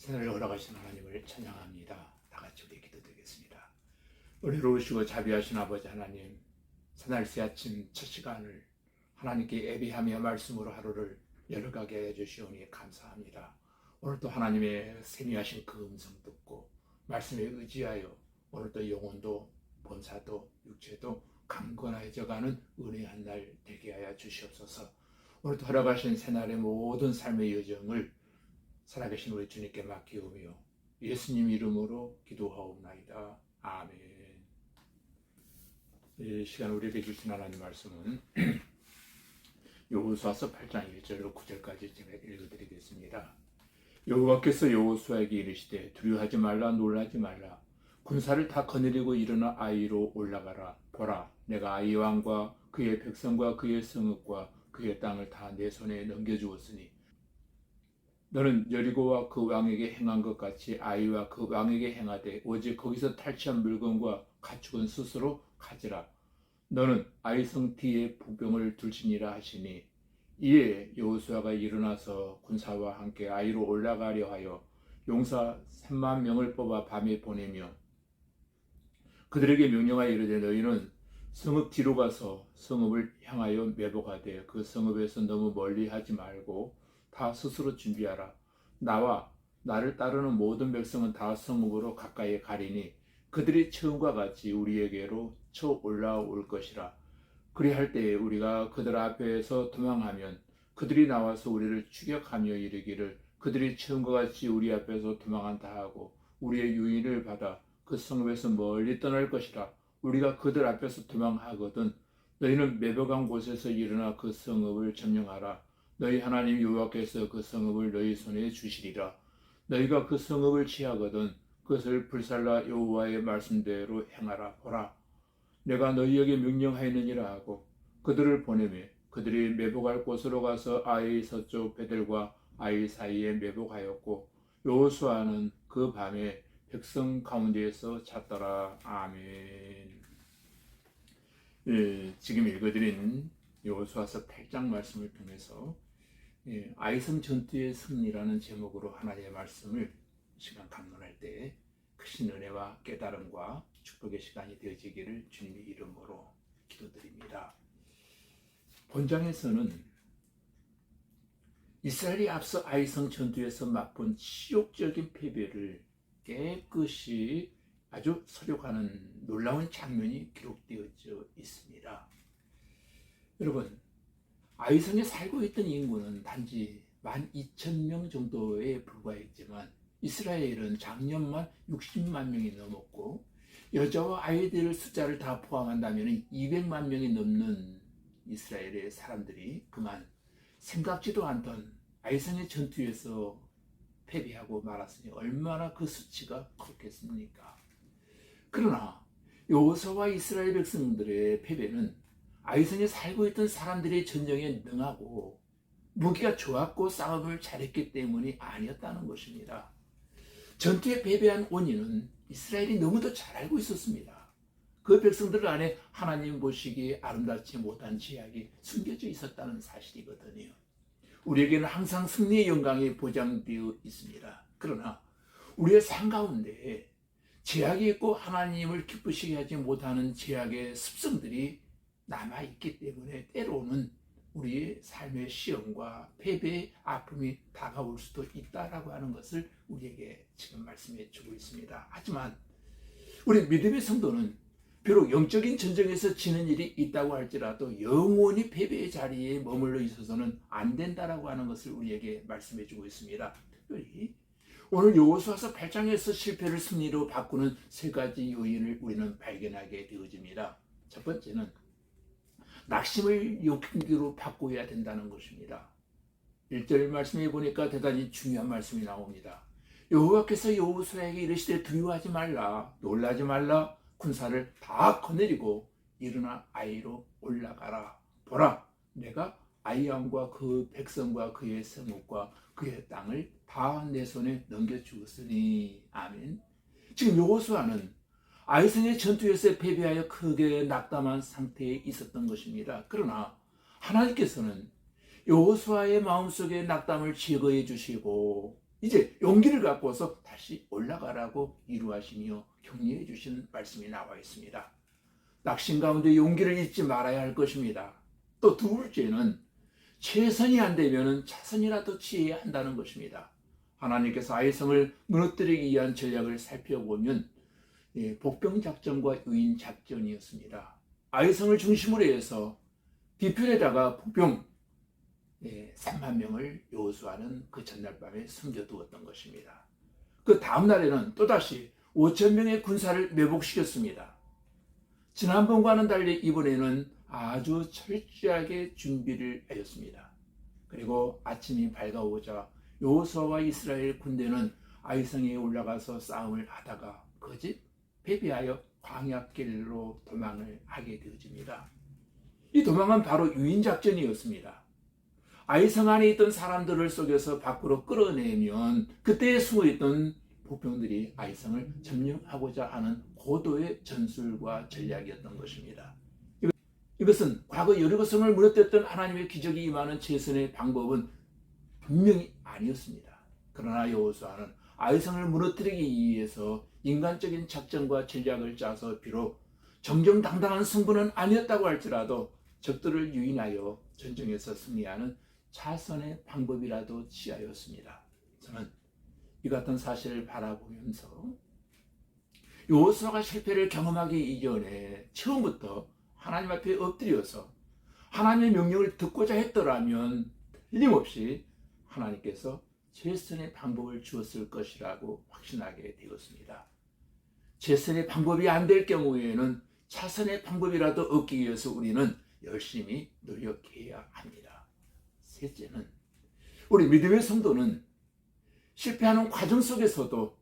새날을 허락하신 하나님을 찬양합니다. 다 같이 우리 기도드리겠습니다. 은혜로우시고 자비하신 아버지 하나님, 새날 새 아침 첫 시간을 하나님께 예배하며 말씀으로 하루를 열어가게 해주시오니 감사합니다. 오늘도 하나님의 세미하신 그 음성 듣고 말씀에 의지하여 오늘도 영혼도 본사도 육체도 강건해져가는 은혜한 날 되게 하여 주시옵소서. 오늘도 허락하신 새날의 모든 삶의 여정을 살아계신 우리 주님께 맡기오며 예수님 이름으로 기도하옵나이다. 아멘. 이 시간 우리에게 주신 하나님 말씀은 여호수아서 8장 1절로 9절까지 제가 읽어드리겠습니다. 여호와께서 여호수아에게 이르시되 두려워하지 말라 놀라지 말라 군사를 다 거느리고 일어나 아이로 올라가라. 보라, 내가 아이 왕과 그의 백성과 그의 성읍과 그의 땅을 다 내 손에 넘겨주었으니 너는 여리고와 그 왕에게 행한 것 같이 아이와 그 왕에게 행하되 오직 거기서 탈취한 물건과 가축은 스스로 가지라. 너는 아이성 뒤에 부병을 둘지니라 하시니 이에 여호수아가 일어나서 군사와 함께 아이로 올라가려 하여 용사 3만 명을 뽑아 밤에 보내며 그들에게 명령하여 이르되 너희는 성읍 뒤로 가서 성읍을 향하여 매복하되 그 성읍에서 너무 멀리 하지 말고 다 스스로 준비하라. 나와 나를 따르는 모든 백성은 다 성읍으로 가까이 가리니 그들이 처음과 같이 우리에게로 쳐 올라올 것이라. 그리할 때에 우리가 그들 앞에서 도망하면 그들이 나와서 우리를 추격하며 이르기를 그들이 처음과 같이 우리 앞에서 도망한다 하고 우리의 유인을 받아 그 성읍에서 멀리 떠날 것이라. 우리가 그들 앞에서 도망하거든 너희는 매복한 곳에서 일어나 그 성읍을 점령하라. 너희 하나님 여호와께서 그 성읍을 너희 손에 주시리라. 너희가 그 성읍을 취하거든 그것을 불살라 여호와의 말씀대로 행하라. 보라, 내가 너희에게 명령하였느니라 하고 그들을 보내매 그들이 매복할 곳으로 가서 아이 서쪽 베델과 아이 사이에 매복하였고 여호수아는 그 밤에 백성 가운데에서 잤더라. 아멘. 지금 읽어드린 여호수아서 8장 말씀을 통해서 아이성 전투의 승리라는 제목으로 하나님의 말씀을 시간 강론할 때 크신 은혜와 깨달음과 축복의 시간이 되어지기를 주님의 이름으로 기도드립니다. 본장에서는 이스라엘이 앞서 아이성 전투에서 맛본 치욕적인 패배를 깨끗이 아주 서력하는 놀라운 장면이 기록되어져 있습니다. 여러분, 아이성에 살고 있던 인구는 단지 12,000명 정도에 불과했지만 이스라엘은 작년만 60만 명이 넘었고 여자와 아이들 숫자를 다 포함한다면 200만 명이 넘는 이스라엘의 사람들이 그만 생각지도 않던 아이성의 전투에서 패배하고 말았으니 얼마나 그 수치가 컸겠습니까? 그러나 여호수아와 이스라엘 백성들의 패배는 아이성에 살고 있던 사람들의 전쟁에 능하고 무기가 좋았고 싸움을 잘했기 때문이 아니었다는 것입니다. 전투에 패배한 원인은 이스라엘이 너무도 잘 알고 있었습니다. 그 백성들 안에 하나님 보시기에 아름답지 못한 죄악이 숨겨져 있었다는 사실이거든요. 우리에게는 항상 승리의 영광이 보장되어 있습니다. 그러나 우리의 삶 가운데 죄악이 있고 하나님을 기쁘시게 하지 못하는 죄악의 습성들이 남아있기 때문에 때로는 우리의 삶의 시험과 패배의 아픔이 다가올 수도 있다라고 하는 것을 우리에게 지금 말씀해 주고 있습니다. 하지만 우리 믿음의 성도는 비록 영적인 전쟁에서 지는 일이 있다고 할지라도 영원히 패배의 자리에 머물러 있어서는 안 된다라고 하는 것을 우리에게 말씀해 주고 있습니다. 특별히 오늘 여호수아서 8장에서 실패를 승리로 바꾸는 세 가지 요인을 우리는 발견하게 되어집니다. 첫 번째는 낙심을 용기로 바꿔야 된다는 것입니다. 1절 말씀에 보니까 대단히 중요한 말씀이 나옵니다. 여호와께서 여호수아에게 이르시되 두려워하지 말라 놀라지 말라 군사를 다 거느리고 일어나 아이로 올라가라. 보라, 내가 아이 왕과 그 백성과 그의 성읍과 그의 땅을 다 내 손에 넘겨주었으니. 아멘. 지금 여호수아는 아이성의 전투에서 패배하여 크게 낙담한 상태에 있었던 것입니다. 그러나 하나님께서는 여호수아의 마음속에 낙담을 제거해 주시고 이제 용기를 갖고서 다시 올라가라고 이루하시며 격려해 주시는 말씀이 나와 있습니다. 낙심 가운데 용기를 잊지 말아야 할 것입니다. 또 둘째는 최선이 안 되면 차선이라도 취해야 한다는 것입니다. 하나님께서 아이성을 무너뜨리기 위한 전략을 살펴보면 복병작전과 유인작전이었습니다. 아이성을 중심으로 해서 뒤편에다가 복병 3만 명을 여호수아는 그 전날 밤에 숨겨두었던 것입니다. 그 다음 날에는 또다시 5천 명의 군사를 매복시켰습니다. 지난번과는 달리 이번에는 아주 철저하게 준비를 하였습니다. 그리고 아침이 밝아오자 여호수아와 이스라엘 군대는 아이성에 올라가서 싸움을 하다가 거짓 패배하여 광야길로 도망을 하게 되어집니다. 이 도망은 바로 유인작전이었습니다. 아이성 안에 있던 사람들을 속여서 밖으로 끌어내면 그때 숨어있던 복병들이 아이성을 점령하고자 하는 고도의 전술과 전략이었던 것입니다. 이것은 과거 여리고성을 무너뜨렸던 하나님의 기적이 임하는 최선의 방법은 분명히 아니었습니다. 그러나 여호수아는 아이성을 무너뜨리기 위해서 인간적인 작전과 전략을 짜서 비록 정정당당한 승부는 아니었다고 할지라도 적들을 유인하여 전쟁에서 승리하는 차선의 방법이라도 취하였습니다. 저는 이 같은 사실을 바라보면서 여호수아가 실패를 경험하기 이전에 처음부터 하나님 앞에 엎드려서 하나님의 명령을 듣고자 했더라면 틀림없이 하나님께서 최선의 방법을 주었을 것이라고 확신하게 되었습니다. 최선의 방법이 안 될 경우에는 차선의 방법이라도 얻기 위해서 우리는 열심히 노력해야 합니다. 셋째는 우리 믿음의 성도는 실패하는 과정 속에서도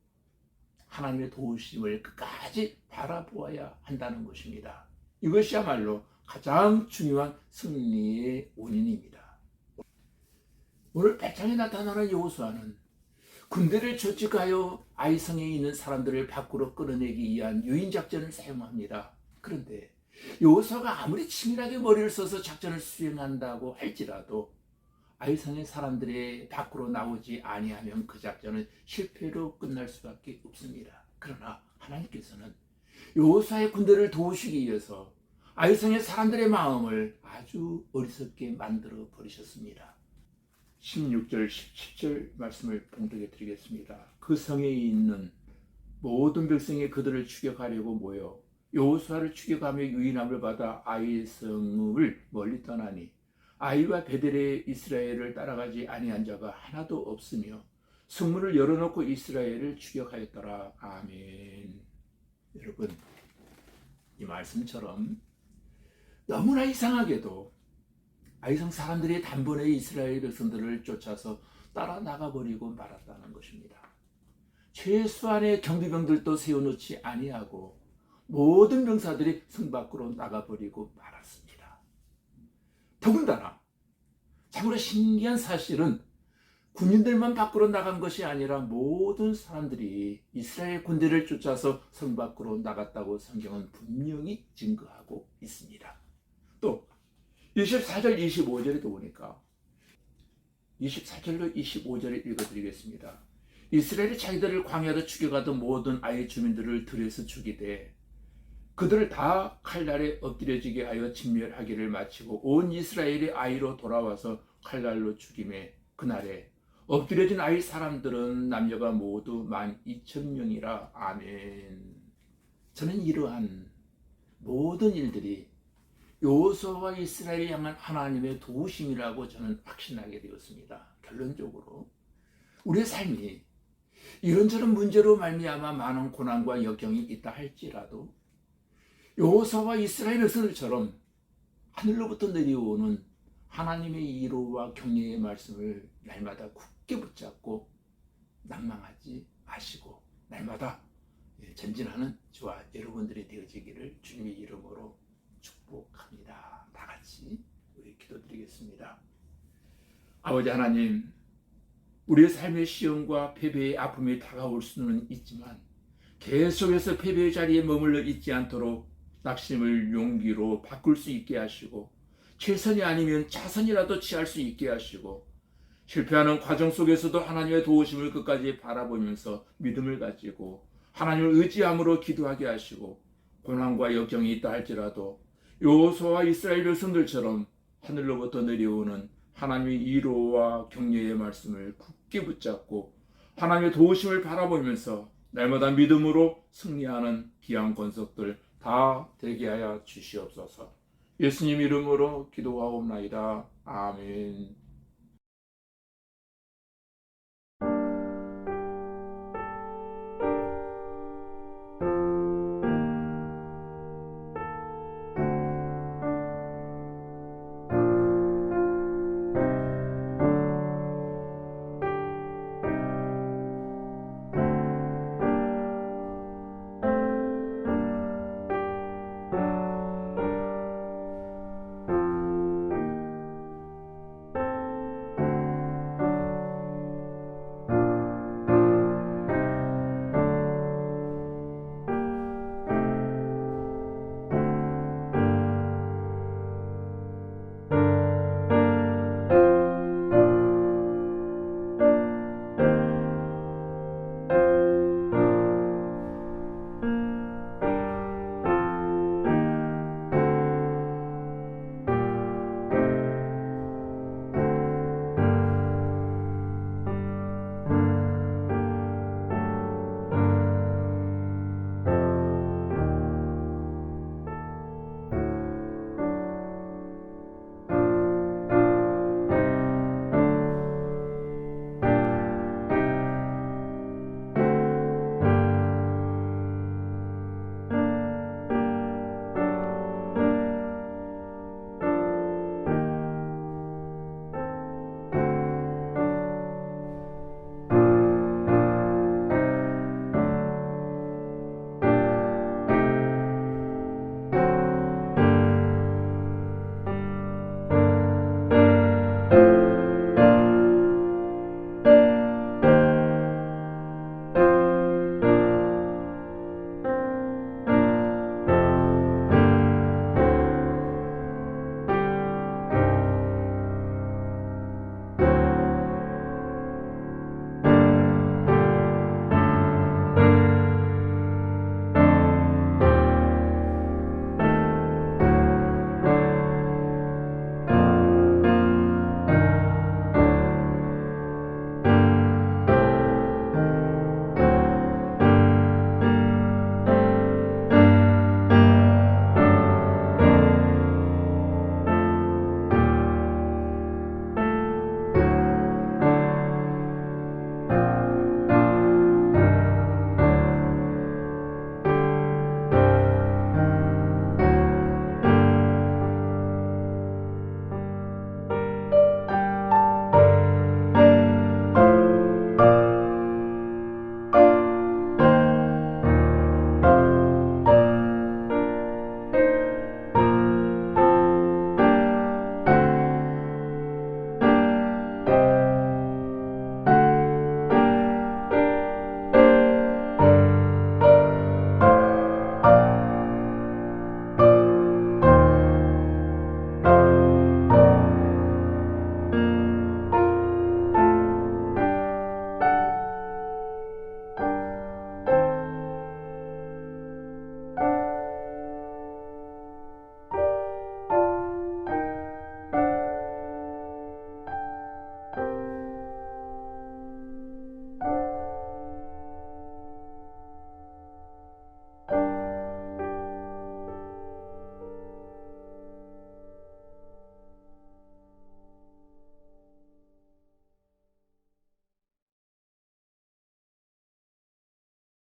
하나님의 도우심을 끝까지 바라보아야 한다는 것입니다. 이것이야말로 가장 중요한 승리의 원인입니다. 오늘 8장에 나타나는 여호수아는 군대를 조직하여 아이성에 있는 사람들을 밖으로 끌어내기 위한 유인작전을 사용합니다. 그런데 여호수아가 아무리 치밀하게 머리를 써서 작전을 수행한다고 할지라도 아이성의 사람들이 밖으로 나오지 아니하면 그 작전은 실패로 끝날 수밖에 없습니다. 그러나 하나님께서는 여호수아의 군대를 도우시기 위해서 아이성의 사람들의 마음을 아주 어리석게 만들어 버리셨습니다. 16절, 17절 말씀을 봉독해 드리겠습니다. 그 성에 있는 모든 백성이 그들을 추격하려고 모여 여호수아를 추격하며 유인함을 받아 아이성을 멀리 떠나니 아이와 베델의 이스라엘을 따라가지 아니한 자가 하나도 없으며 성문을 열어놓고 이스라엘을 추격하였더라. 아멘. 여러분, 이 말씀처럼 너무나 이상하게도 아이성 사람들이 단번에 이스라엘 백성들을 쫓아서 따라 나가버리고 말았다는 것입니다. 최소한의 경비병들도 세워놓지 아니하고 모든 병사들이 성 밖으로 나가버리고 말았습니다. 더군다나 참으로 신기한 사실은 군인들만 밖으로 나간 것이 아니라 모든 사람들이 이스라엘 군대를 쫓아서 성 밖으로 나갔다고 성경은 분명히 증거하고 있습니다. 또 24절 25절에도 보니까 24절로 25절을 읽어드리겠습니다. 이스라엘이 자기들을 광야로 추격하던 모든 아이 주민들을 들에서 죽이되 그들을 다 칼날에 엎드려지게 하여 진멸하기를 마치고 온 이스라엘이 아이로 돌아와서 칼날로 죽임에 그날에 엎드려진 아이 사람들은 남녀가 모두 12,000명이라. 아멘. 저는 이러한 모든 일들이 여호수아와 이스라엘을 향한 하나님의 도우심이라고 저는 확신하게 되었습니다. 결론적으로 우리의 삶이 이런저런 문제로 말미암아 많은 고난과 역경이 있다 할지라도 여호수아와 이스라엘 백성들처럼 하늘로부터 내려오는 하나님의 위로와 격려의 말씀을 날마다 굳게 붙잡고 낭망하지 마시고 날마다 전진하는 저와 여러분들이 되어지기를 주님의 이름으로 축복합니다. 다 같이 우리 기도드리겠습니다. 아버지 하나님, 우리의 삶의 시험과 패배의 아픔이 다가올 수는 있지만 계속해서 패배의 자리에 머물러 있지 않도록 낙심을 용기로 바꿀 수 있게 하시고 최선이 아니면 차선이라도 취할 수 있게 하시고 실패하는 과정 속에서도 하나님의 도우심을 끝까지 바라보면서 믿음을 가지고 하나님을 의지함으로 기도하게 하시고, 고난과 역경이 있다 할지라도 여호수아와 이스라엘 백성들처럼 하늘로부터 내려오는 하나님의 위로와 격려의 말씀을 굳게 붙잡고 하나님의 도우심을 바라보면서 날마다 믿음으로 승리하는 귀한 권속들 다 되게 하여 주시옵소서. 예수님 이름으로 기도하옵나이다. 아멘.